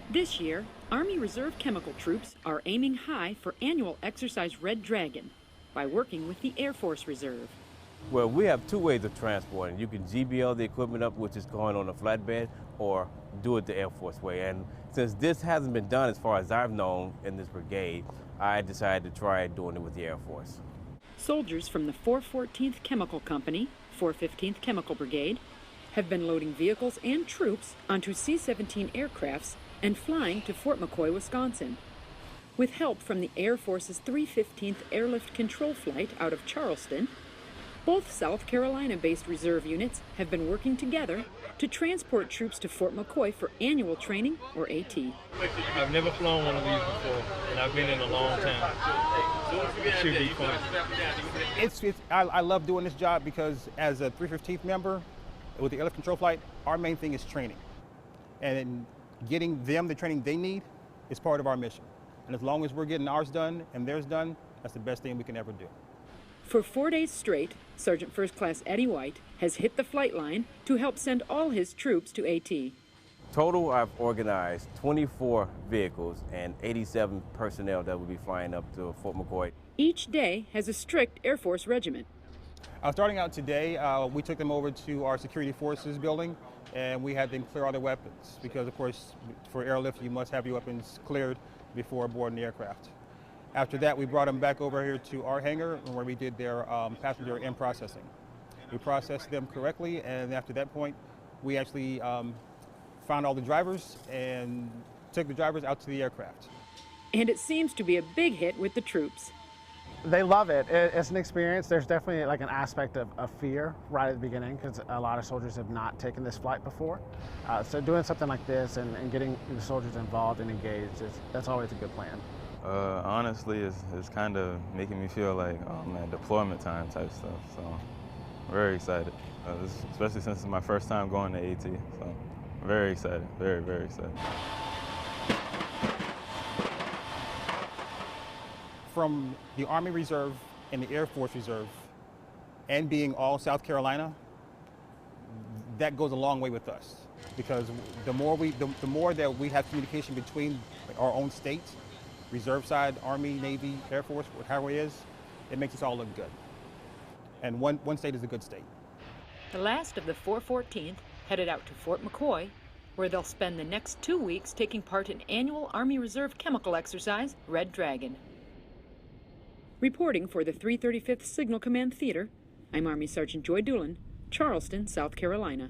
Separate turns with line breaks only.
This year, Army Reserve Chemical Troops are aiming high for annual exercise Red Dragon by working with the Air Force Reserve.
Well, we have two ways of transporting. You can GBL the equipment up, which is going on a flatbed, or do it the Air Force way. And since this hasn't been done as far as I've known in this brigade, I decided to try doing it with the Air Force.
Soldiers from the 414th Chemical Company, 415th Chemical Brigade, have been loading vehicles and troops onto C-17 aircrafts and flying to Fort McCoy, Wisconsin. With help from the Air Force's 315th Airlift Control Flight out of Charleston, both South Carolina-based reserve units have been working together to transport troops to Fort McCoy for annual training, or AT.
I've never flown one of these before, and I've been in a long time. It should be fun.
I love doing this job because as a 315th member with the Airlift Control Flight, our main thing is training. And getting them the training they need is part of our mission. And as long as we're getting ours done and theirs done, that's the best thing we can ever do.
For 4 days straight, Sergeant First Class Eddie White has hit the flight line to help send all his troops to AT.
Total, I've organized 24 vehicles and 87 personnel that will be flying up to Fort McCoy.
Each day has a strict Air Force regiment.
Starting out today, we took them over to our security forces building and we had them clear all their weapons because, of course, for airlift, you must have your weapons cleared before boarding the aircraft. After that, we brought them back over here to our hangar where we did their passenger in processing. We processed them correctly, and after that point, we actually found all the drivers and took the drivers out to the aircraft.
And it seems to be a big hit with the troops.
They love it. It's an experience. There's definitely like an aspect of fear right at the beginning because a lot of soldiers have not taken this flight before. So doing something like this and getting the soldiers involved and engaged, that's always a good plan.
Honestly, it's kind of making me feel like, oh man, deployment time type stuff. So very excited, especially since it's my first time going to AT. So very excited, very, very excited.
From the Army Reserve and the Air Force Reserve and being all South Carolina, that goes a long way with us because the more that we have communication between our own states, Reserve side, Army, Navy, Air Force, however it is, it makes us all look good. And one state is a good state.
The last of the 414th headed out to Fort McCoy, where they'll spend the next 2 weeks taking part in annual Army Reserve chemical exercise, Red Dragon. Reporting for the 335th Signal Command Theater, I'm Army Sergeant Joy Doolin, Charleston, South Carolina.